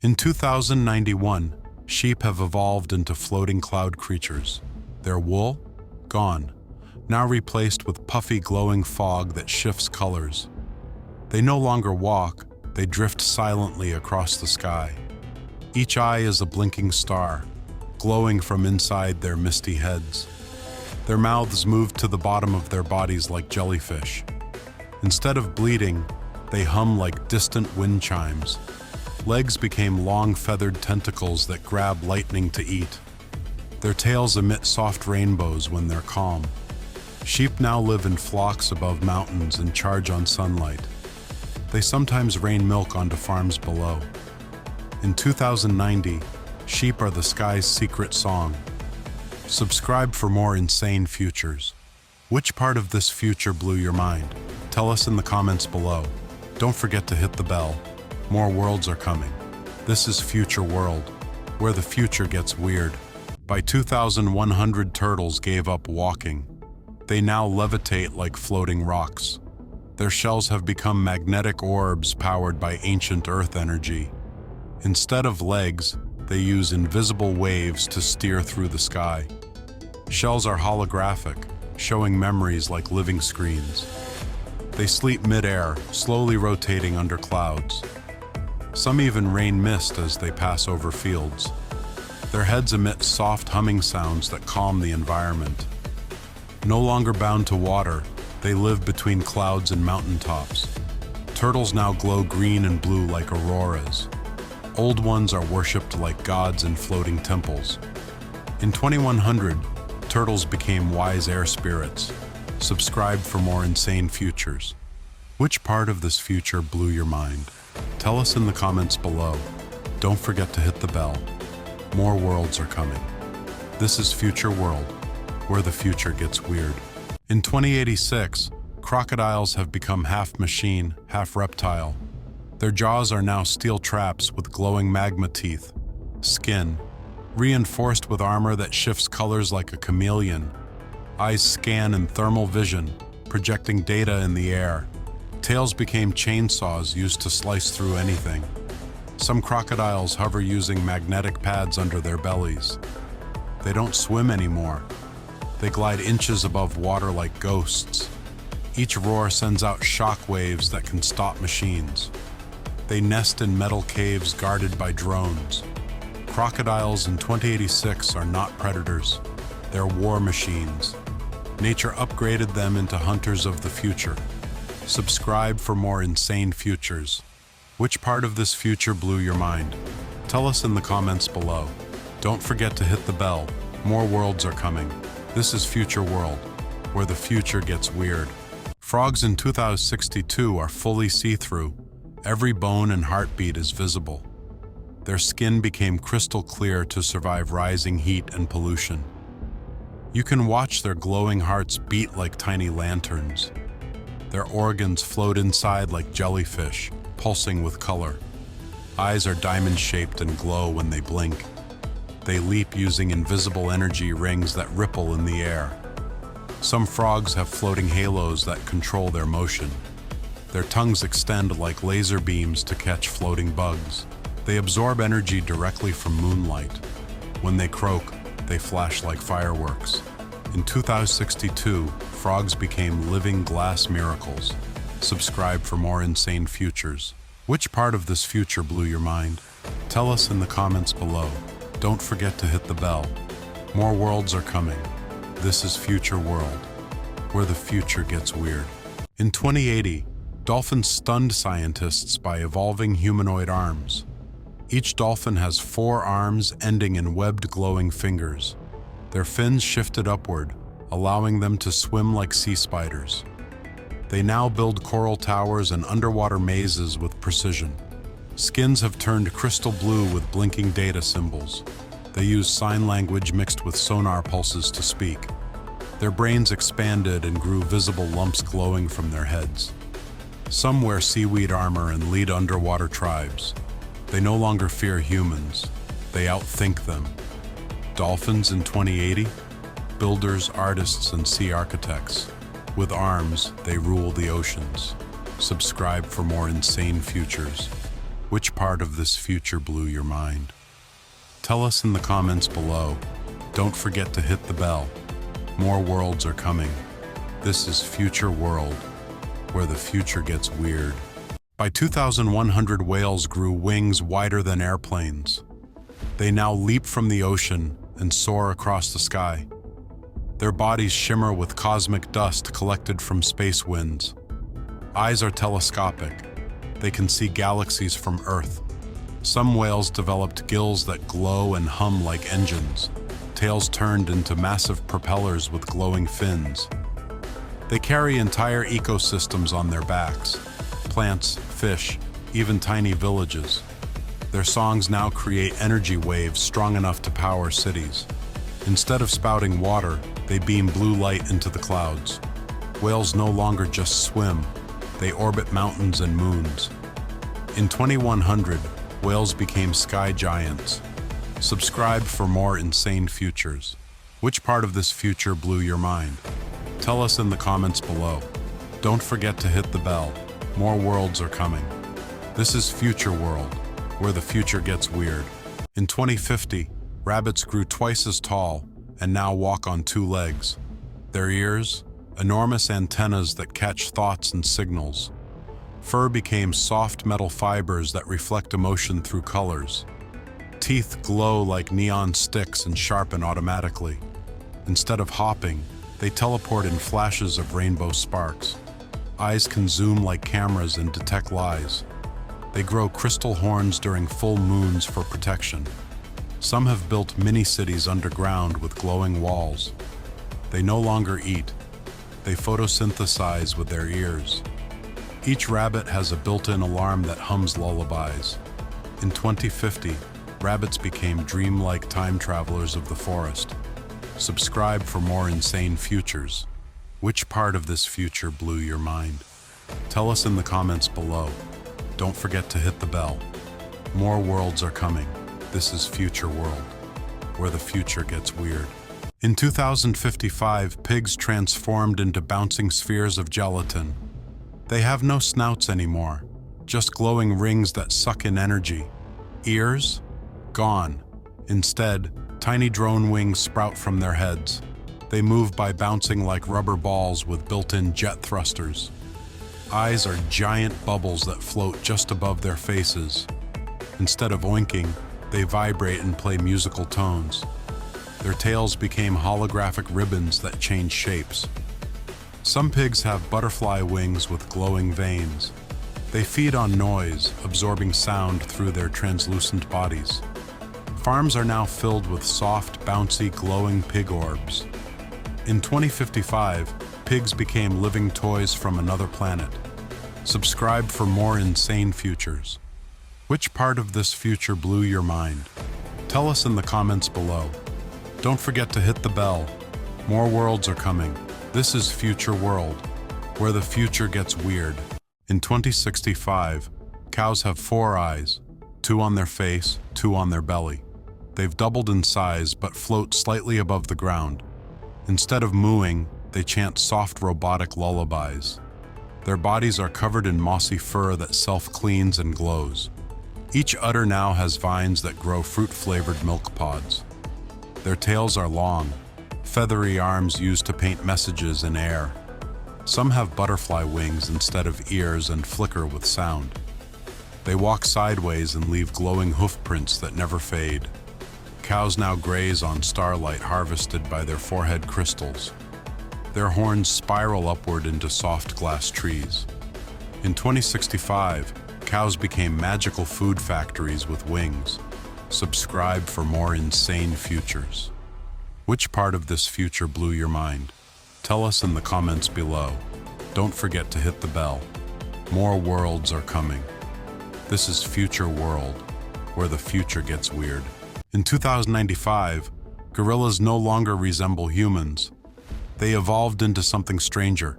In 2091, sheep have evolved into floating cloud creatures. Their wool? Gone, now replaced with puffy glowing fog that shifts colors. They no longer walk, they drift silently across the sky. Each eye is a blinking star, glowing from inside their misty heads. Their mouths move to the bottom of their bodies like jellyfish. Instead of bleeding, they hum like distant wind chimes. Legs became long feathered tentacles that grab lightning to eat. Their tails emit soft rainbows when they're calm. Sheep now live in flocks above mountains and charge on sunlight. They sometimes rain milk onto farms below. In 2090, sheep are the sky's secret song. Subscribe for more insane futures. Which part of this future blew your mind? Tell us in the comments below. Don't forget to hit the bell. More worlds are coming. This is Future World, where the future gets weird. By 2100, turtles gave up walking. They now levitate like floating rocks. Their shells have become magnetic orbs powered by ancient Earth energy. Instead of legs, they use invisible waves to steer through the sky. Shells are holographic, showing memories like living screens. They sleep mid-air, slowly rotating under clouds. Some even rain mist as they pass over fields. Their heads emit soft humming sounds that calm the environment. No longer bound to water, they live between clouds and mountaintops. Turtles now glow green and blue like auroras. Old ones are worshipped like gods in floating temples. In 2100, turtles became wise air spirits. Subscribe for more insane futures. Which part of this future blew your mind? Tell us in the comments below. Don't forget to hit the bell. More worlds are coming. This is Future World, where the future gets weird. In 2086, crocodiles have become half machine, half reptile. Their jaws are now steel traps with glowing magma teeth. Skin, reinforced with armor that shifts colors like a chameleon. Eyes scan in thermal vision, projecting data in the air. Tails became chainsaws used to slice through anything. Some crocodiles hover using magnetic pads under their bellies. They don't swim anymore. They glide inches above water like ghosts. Each roar sends out shock waves that can stop machines. They nest in metal caves guarded by drones. Crocodiles in 2086 are not predators. They're war machines. Nature upgraded them into hunters of the future. Subscribe for more insane futures. Which part of this future blew your mind? Tell us in the comments below. Don't forget to hit the bell. More worlds are coming. This is Future World, where the future gets weird. Frogs in 2062 are fully see-through. Every bone and heartbeat is visible. Their skin became crystal clear to survive rising heat and pollution. You can watch their glowing hearts beat like tiny lanterns. Their organs float inside like jellyfish, pulsing with color. Eyes are diamond-shaped and glow when they blink. They leap using invisible energy rings that ripple in the air. Some frogs have floating halos that control their motion. Their tongues extend like laser beams to catch floating bugs. They absorb energy directly from moonlight. When they croak, they flash like fireworks. In 2062, frogs became living glass miracles. Subscribe for more insane futures. Which part of this future blew your mind? Tell us in the comments below. Don't forget to hit the bell. More worlds are coming. This is Future World, where the future gets weird. In 2080, dolphins stunned scientists by evolving humanoid arms. Each dolphin has 4 arms ending in webbed glowing fingers. Their fins shifted upward, allowing them to swim like sea spiders. They now build coral towers and underwater mazes with precision. Skins have turned crystal blue with blinking data symbols. They use sign language mixed with sonar pulses to speak. Their brains expanded and grew visible lumps glowing from their heads. Some wear seaweed armor and lead underwater tribes. They no longer fear humans. They outthink them. Dolphins in 2080? Builders, artists, and sea architects. With arms, they rule the oceans. Subscribe for more insane futures. Which part of this future blew your mind? Tell us in the comments below. Don't forget to hit the bell. More worlds are coming. This is Future World, where the future gets weird. By 2100, whales grew wings wider than airplanes. They now leap from the ocean and soar across the sky. Their bodies shimmer with cosmic dust collected from space winds. Eyes are telescopic. They can see galaxies from Earth. Some whales developed gills that glow and hum like engines, tails turned into massive propellers with glowing fins. They carry entire ecosystems on their backs, plants, fish, even tiny villages. Their songs now create energy waves strong enough to power cities. Instead of spouting water, they beam blue light into the clouds. Whales no longer just swim, they orbit mountains and moons. In 2100, whales became sky giants. Subscribe for more insane futures. Which part of this future blew your mind? Tell us in the comments below. Don't forget to hit the bell. More worlds are coming. This is Future World, where the future gets weird. In 2050, rabbits grew twice as tall and now walk on two legs. Their ears, enormous antennas that catch thoughts and signals. Fur became soft metal fibers that reflect emotion through colors. Teeth glow like neon sticks and sharpen automatically. Instead of hopping, they teleport in flashes of rainbow sparks. Eyes can zoom like cameras and detect lies. They grow crystal horns during full moons for protection. Some have built mini-cities underground with glowing walls. They no longer eat. They photosynthesize with their ears. Each rabbit has a built-in alarm that hums lullabies. In 2050, rabbits became dreamlike time travelers of the forest. Subscribe for more insane futures. Which part of this future blew your mind? Tell us in the comments below. Don't forget to hit the bell. More worlds are coming. This is Future World, where the future gets weird. In 2055, pigs transformed into bouncing spheres of gelatin. They have no snouts anymore, just glowing rings that suck in energy. Ears? Gone. Instead, tiny drone wings sprout from their heads. They move by bouncing like rubber balls with built-in jet thrusters. Eyes are giant bubbles that float just above their faces. Instead of oinking, they vibrate and play musical tones. Their tails became holographic ribbons that change shapes. Some pigs have butterfly wings with glowing veins. They feed on noise, absorbing sound through their translucent bodies. Farms are now filled with soft, bouncy, glowing pig orbs. In 2055, pigs became living toys from another planet. Subscribe for more insane futures. Which part of this future blew your mind? Tell us in the comments below. Don't forget to hit the bell. More worlds are coming. This is Future World, where the future gets weird. In 2065, cows have 4 eyes, 2 on their face, 2 on their belly. They've doubled in size but float slightly above the ground. Instead of mooing, they chant soft robotic lullabies. Their bodies are covered in mossy fur that self-cleans and glows. Each udder now has vines that grow fruit-flavored milk pods. Their tails are long, feathery arms used to paint messages in air. Some have butterfly wings instead of ears and flicker with sound. They walk sideways and leave glowing hoof prints that never fade. Cows now graze on starlight harvested by their forehead crystals. Their horns spiral upward into soft glass trees. In 2065, cows became magical food factories with wings. Subscribe for more insane futures. Which part of this future blew your mind? Tell us in the comments below. Don't forget to hit the bell. More worlds are coming. This is Future World, where the future gets weird. In 2095, gorillas no longer resemble humans. They evolved into something stranger.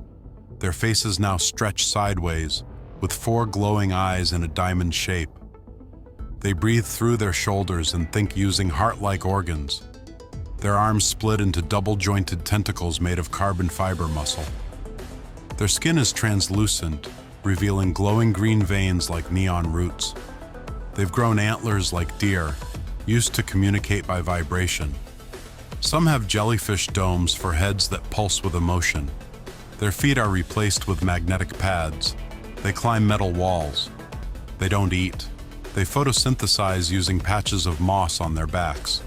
Their faces now stretch sideways, with 4 glowing eyes in a diamond shape. They breathe through their shoulders and think using heart-like organs. Their arms split into double-jointed tentacles made of carbon fiber muscle. Their skin is translucent, revealing glowing green veins like neon roots. They've grown antlers like deer, used to communicate by vibration. Some have jellyfish domes for heads that pulse with emotion. Their feet are replaced with magnetic pads. They climb metal walls. They don't eat. They photosynthesize using patches of moss on their backs.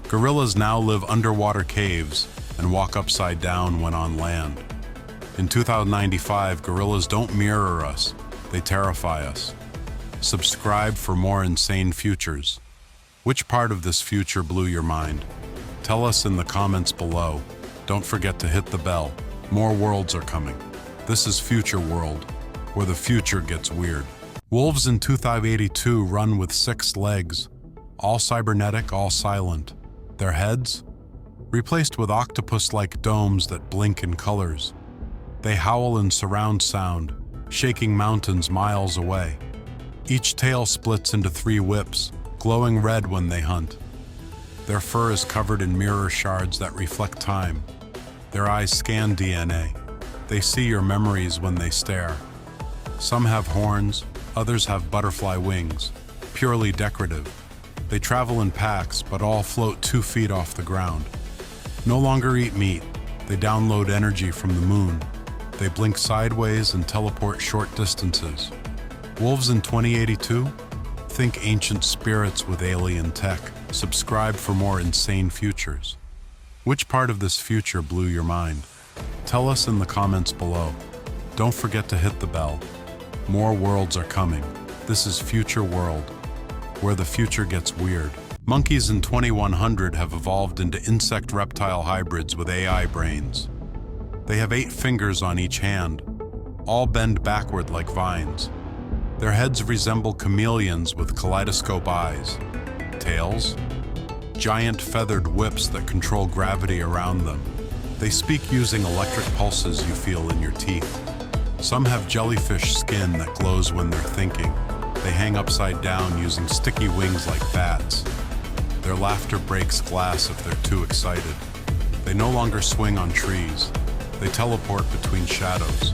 Gorillas now live underwater caves and walk upside down when on land. In 2095, gorillas don't mirror us, they terrify us. Subscribe for more insane futures. Which part of this future blew your mind? Tell us in the comments below. Don't forget to hit the bell. More worlds are coming. This is Future World, where the future gets weird. Wolves in 2082 run with 6 legs, all cybernetic, all silent. Their heads? Replaced with octopus-like domes that blink in colors. They howl in surround sound, shaking mountains miles away. Each tail splits into 3 whips, glowing red when they hunt. Their fur is covered in mirror shards that reflect time. Their eyes scan DNA. They see your memories when they stare. Some have horns, others have butterfly wings, purely decorative. They travel in packs, but all float 2 feet off the ground. No longer eat meat. They download energy from the moon. They blink sideways and teleport short distances. Wolves in 2082? Think ancient spirits with alien tech. Subscribe for more insane futures. Which part of this future blew your mind? Tell us in the comments below. Don't forget to hit the bell. More worlds are coming. This is Future World, where the future gets weird. Monkeys in 2100 have evolved into insect-reptile hybrids with AI brains. They have 8 fingers on each hand, all bend backward like vines. Their heads resemble chameleons with kaleidoscope eyes. Tails? Giant feathered whips that control gravity around them. They speak using electric pulses you feel in your teeth. Some have jellyfish skin that glows when they're thinking. They hang upside down using sticky wings like bats. Their laughter breaks glass if they're too excited. They no longer swing on trees. They teleport between shadows.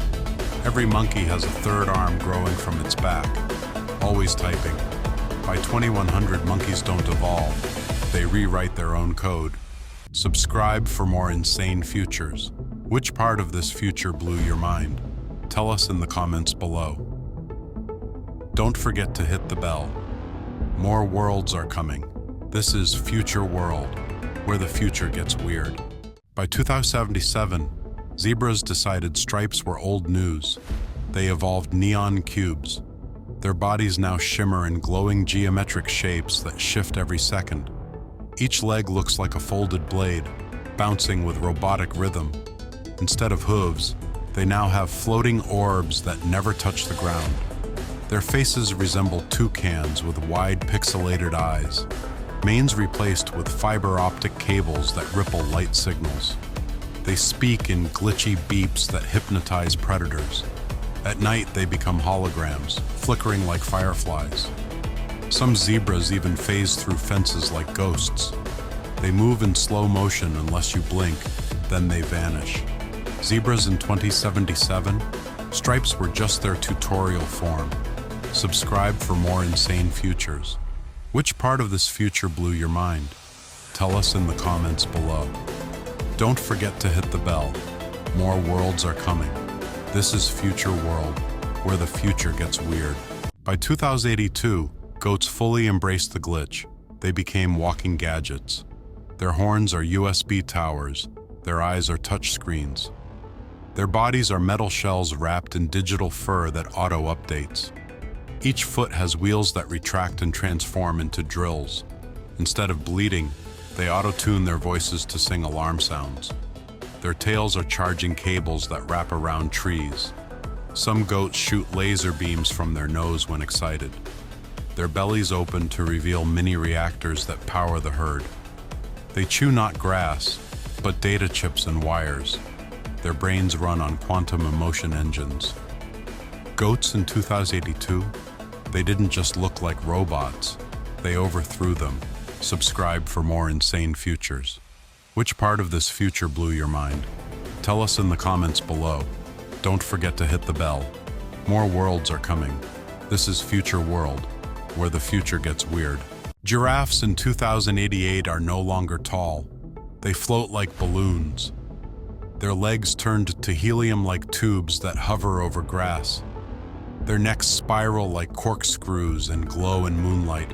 Every monkey has a 3rd arm growing from its back, always typing. By 2100, monkeys don't evolve. They rewrite their own code. Subscribe for more insane futures. Which part of this future blew your mind? Tell us in the comments below. Don't forget to hit the bell. More worlds are coming. This is Future World, where the future gets weird. By 2077, zebras decided stripes were old news. They evolved neon cubes. Their bodies now shimmer in glowing geometric shapes that shift every second. Each leg looks like a folded blade, bouncing with robotic rhythm. Instead of hooves, they now have floating orbs that never touch the ground. Their faces resemble toucans with wide pixelated eyes, manes replaced with fiber optic cables that ripple light signals. They speak in glitchy beeps that hypnotize predators. At night, they become holograms, flickering like fireflies. Some zebras even phase through fences like ghosts. They move in slow motion unless you blink, then they vanish. Zebras in 2077? Stripes were just their tutorial form. Subscribe for more insane futures. Which part of this future blew your mind? Tell us in the comments below. Don't forget to hit the bell. More worlds are coming. This is Future World, where the future gets weird. By 2082, goats fully embraced the glitch. They became walking gadgets. Their horns are USB towers. Their eyes are touch screens. Their bodies are metal shells wrapped in digital fur that auto-updates. Each foot has wheels that retract and transform into drills. Instead of bleeding, they auto-tune their voices to sing alarm sounds. Their tails are charging cables that wrap around trees. Some goats shoot laser beams from their nose when excited. Their bellies open to reveal mini reactors that power the herd. They chew not grass, but data chips and wires. Their brains run on quantum emotion engines. Goats in 2082? They didn't just look like robots. They overthrew them. Subscribe for more insane futures. Which part of this future blew your mind? Tell us in the comments below. Don't forget to hit the bell. More worlds are coming. This is Future World, where the future gets weird. Giraffes in 2088 are no longer tall. They float like balloons. Their legs turned to helium-like tubes that hover over grass. Their necks spiral like corkscrews and glow in moonlight.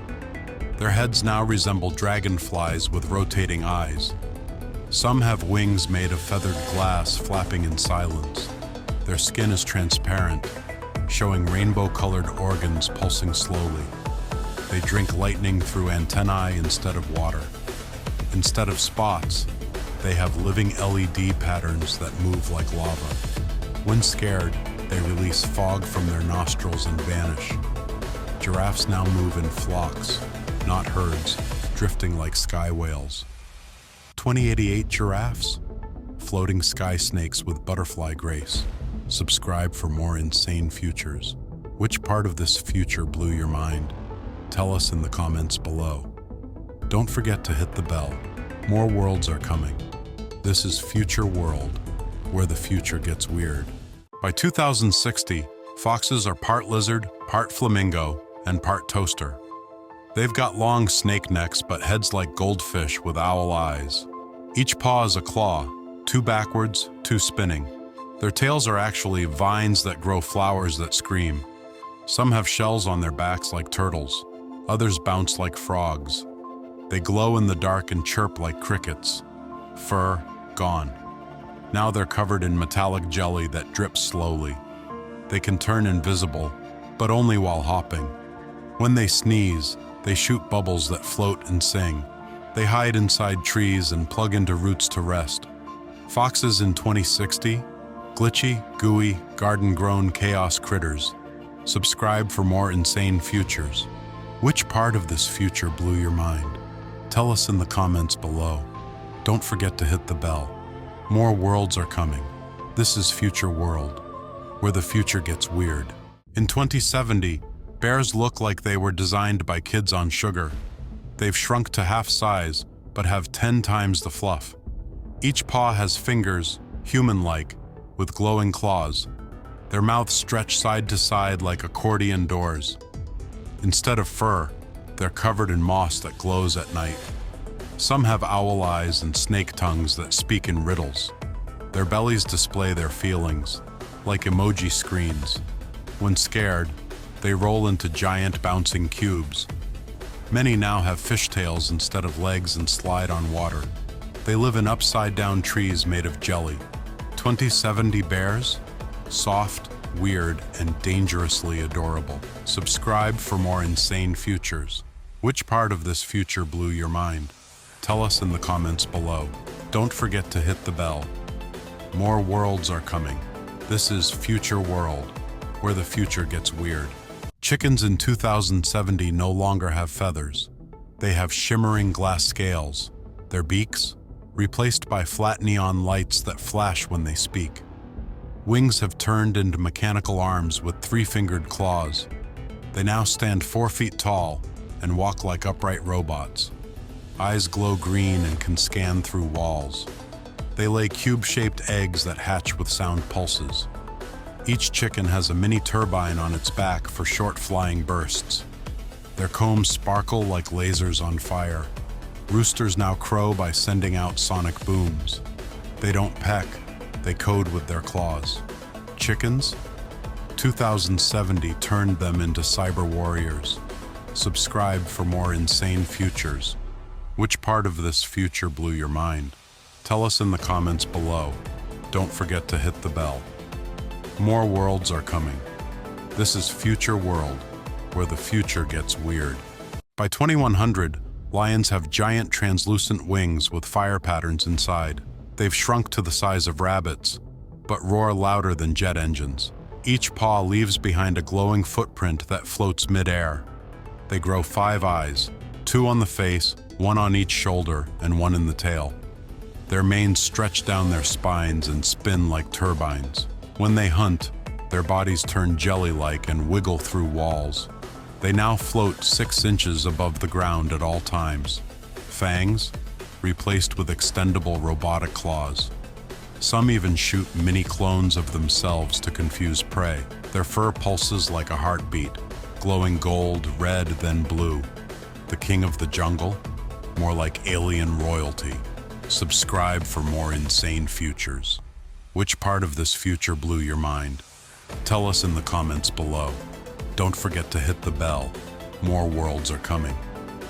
Their heads now resemble dragonflies with rotating eyes. Some have wings made of feathered glass flapping in silence. Their skin is transparent, showing rainbow-colored organs pulsing slowly. They drink lightning through antennae instead of water. Instead of spots, they have living LED patterns that move like lava. When scared, they release fog from their nostrils and vanish. Giraffes now move in flocks, not herds, drifting like sky whales. 2088 giraffes? Floating sky snakes with butterfly grace. Subscribe for more insane futures. Which part of this future blew your mind? Tell us in the comments below. Don't forget to hit the bell. More worlds are coming. This is Future World, where the future gets weird. By 2060, foxes are part lizard, part flamingo, and part toaster. They've got long snake necks but heads like goldfish with owl eyes. Each paw is a claw, two backwards, two spinning. Their tails are actually vines that grow flowers that scream. Some have shells on their backs like turtles. Others bounce like frogs. They glow in the dark and chirp like crickets. Fur, gone. Now they're covered in metallic jelly that drips slowly. They can turn invisible, but only while hopping. When they sneeze, they shoot bubbles that float and sing. They hide inside trees and plug into roots to rest. Foxes in 2060? Glitchy, gooey, garden-grown chaos critters. Subscribe for more insane futures. Which part of this future blew your mind? Tell us in the comments below. Don't forget to hit the bell. More worlds are coming. This is Future World, where the future gets weird. In 2070, bears look like they were designed by kids on sugar. They've shrunk to half size, but have 10 times the fluff. Each paw has fingers, human-like, with glowing claws. Their mouths stretch side to side like accordion doors. Instead of fur, they're covered in moss that glows at night. Some have owl eyes and snake tongues that speak in riddles. Their bellies display their feelings, like emoji screens. When scared, they roll into giant bouncing cubes. Many now have fishtails instead of legs and slide on water. They live in upside-down trees made of jelly. 2070 bears? Soft, weird, and dangerously adorable. Subscribe for more insane futures. Which part of this future blew your mind? Tell us in the comments below. Don't forget to hit the bell. More worlds are coming. This is Future World, where the future gets weird. Chickens in 2070 no longer have feathers. They have shimmering glass scales. Their beaks? Replaced by flat neon lights that flash when they speak. Wings have turned into mechanical arms with three-fingered claws. They now stand 4 feet tall and walk like upright robots. Eyes glow green and can scan through walls. They lay cube-shaped eggs that hatch with sound pulses. Each chicken has a mini turbine on its back for short flying bursts. Their combs sparkle like lasers on fire. Roosters now crow by sending out sonic booms. They don't peck, they code with their claws. Chickens? 2070 turned them into cyber warriors. Subscribe for more insane futures. Which part of this future blew your mind? Tell us in the comments below. Don't forget to hit the bell. More worlds are coming. This is Future World, where the future gets weird. By 2100, lions have giant translucent wings with fire patterns inside. They've shrunk to the size of rabbits, but roar louder than jet engines. Each paw leaves behind a glowing footprint that floats mid-air. They grow 5 eyes, 2 on the face, 1 on each shoulder, and 1 in the tail. Their manes stretch down their spines and spin like turbines. When they hunt, their bodies turn jelly-like and wiggle through walls. They now float 6 inches above the ground at all times. Fangs, replaced with extendable robotic claws. Some even shoot mini clones of themselves to confuse prey. Their fur pulses like a heartbeat, glowing gold, red, then blue. The king of the jungle? More like alien royalty. Subscribe for more insane futures. Which part of this future blew your mind? Tell us in the comments below. Don't forget to hit the bell. More worlds are coming.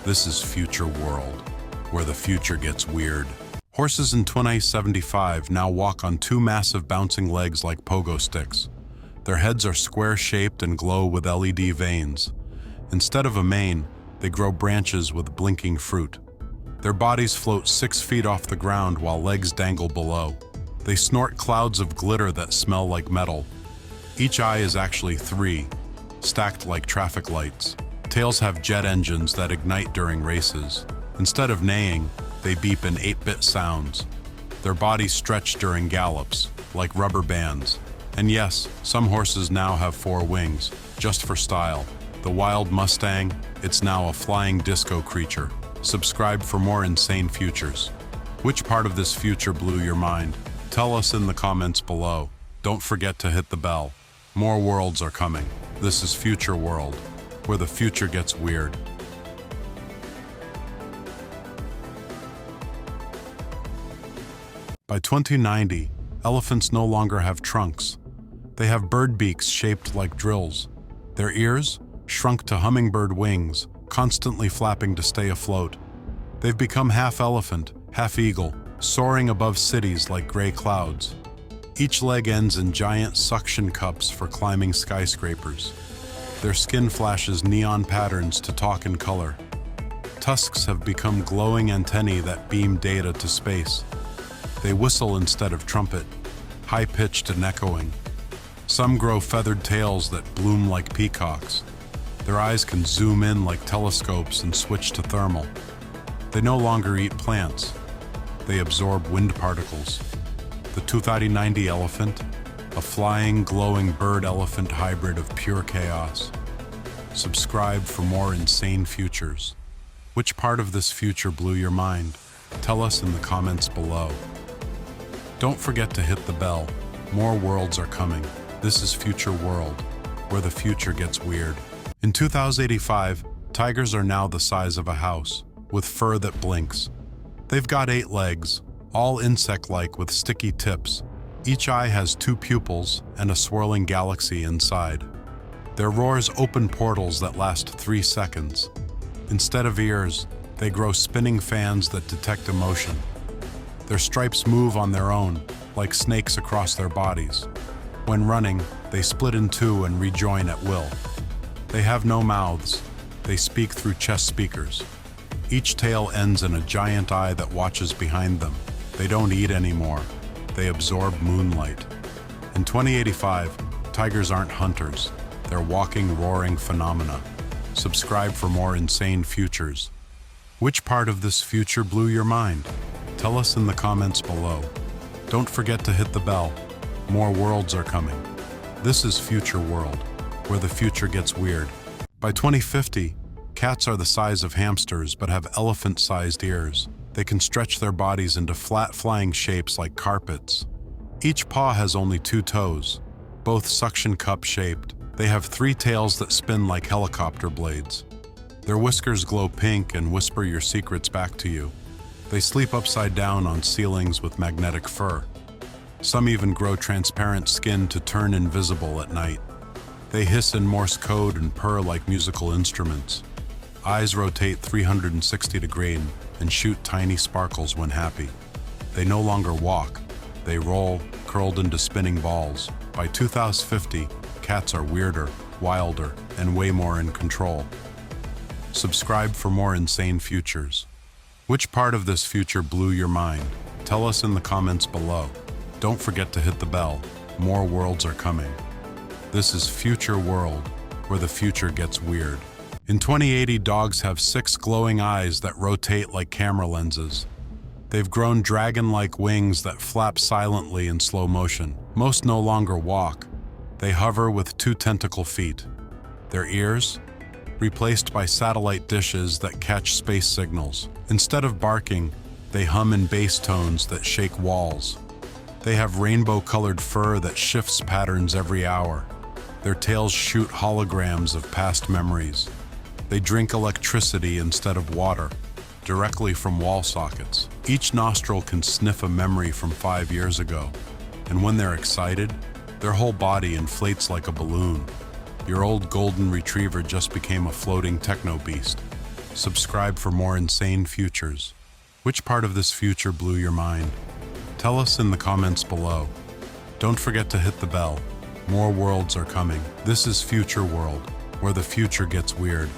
This is Future World, where the future gets weird. Horses in 2075 now walk on two massive bouncing legs like pogo sticks. Their heads are square-shaped and glow with LED veins. Instead of a mane, they grow branches with blinking fruit. Their bodies float 6 feet off the ground while legs dangle below. They snort clouds of glitter that smell like metal. Each eye is actually 3, stacked like traffic lights. Tails have jet engines that ignite during races. Instead of neighing, they beep in 8-bit sounds. Their bodies stretch during gallops, like rubber bands. And yes, some horses now have 4 wings, just for style. The wild Mustang, it's now a flying disco creature. Subscribe for more insane futures. Which part of this future blew your mind? Tell us in the comments below. Don't forget to hit the bell. More worlds are coming. This is Future World, where the future gets weird. By 2090, elephants no longer have trunks. They have bird beaks shaped like drills. Their ears, shrunk to hummingbird wings, constantly flapping to stay afloat. They've become half elephant, half eagle, soaring above cities like gray clouds. Each leg ends in giant suction cups for climbing skyscrapers. Their skin flashes neon patterns to talk in color. Tusks have become glowing antennae that beam data to space. They whistle instead of trumpet, high-pitched and echoing. Some grow feathered tails that bloom like peacocks. Their eyes can zoom in like telescopes and switch to thermal. They no longer eat plants. They absorb wind particles. The 2090 elephant, a flying, glowing bird-elephant hybrid of pure chaos. Subscribe for more insane futures. Which part of this future blew your mind? Tell us in the comments below. Don't forget to hit the bell. More worlds are coming. This is Future World, where the future gets weird. In 2085, tigers are now the size of a house, with fur that blinks. They've got 8 legs, all insect-like with sticky tips. Each eye has 2 pupils and a swirling galaxy inside. Their roars open portals that last 3 seconds. Instead of ears, they grow spinning fans that detect emotion. Their stripes move on their own, like snakes across their bodies. When running, they split in 2 and rejoin at will. They have no mouths. They speak through chest speakers. Each tail ends in a giant eye that watches behind them. They don't eat anymore. They absorb moonlight. In 2085, tigers aren't hunters. They're walking, roaring phenomena. Subscribe for more insane futures. Which part of this future blew your mind? Tell us in the comments below. Don't forget to hit the bell. More worlds are coming. This is Future World, where the future gets weird. By 2050, cats are the size of hamsters but have elephant-sized ears. They can stretch their bodies into flat flying shapes like carpets. Each paw has only 2 toes, both suction cup-shaped. They have 3 tails that spin like helicopter blades. Their whiskers glow pink and whisper your secrets back to you. They sleep upside down on ceilings with magnetic fur. Some even grow transparent skin to turn invisible at night. They hiss in Morse code and purr like musical instruments. Eyes rotate 360 degrees and shoot tiny sparkles when happy. They no longer walk. They roll, curled into spinning balls. By 2050, cats are weirder, wilder, and way more in control. Subscribe for more insane futures. Which part of this future blew your mind? Tell us in the comments below. Don't forget to hit the bell. More worlds are coming. This is Future World, where the future gets weird. In 2080, dogs have 6 glowing eyes that rotate like camera lenses. They've grown dragon-like wings that flap silently in slow motion. Most no longer walk. They hover with 2 tentacle feet. Their ears? Replaced by satellite dishes that catch space signals. Instead of barking, they hum in bass tones that shake walls. They have rainbow-colored fur that shifts patterns every hour. Their tails shoot holograms of past memories. They drink electricity instead of water, directly from wall sockets. Each nostril can sniff a memory from 5 years ago, and when they're excited, their whole body inflates like a balloon. Your old golden retriever just became a floating techno beast. Subscribe for more insane futures. Which part of this future blew your mind? Tell us in the comments below. Don't forget to hit the bell. More worlds are coming. This is Future World, where the future gets weird.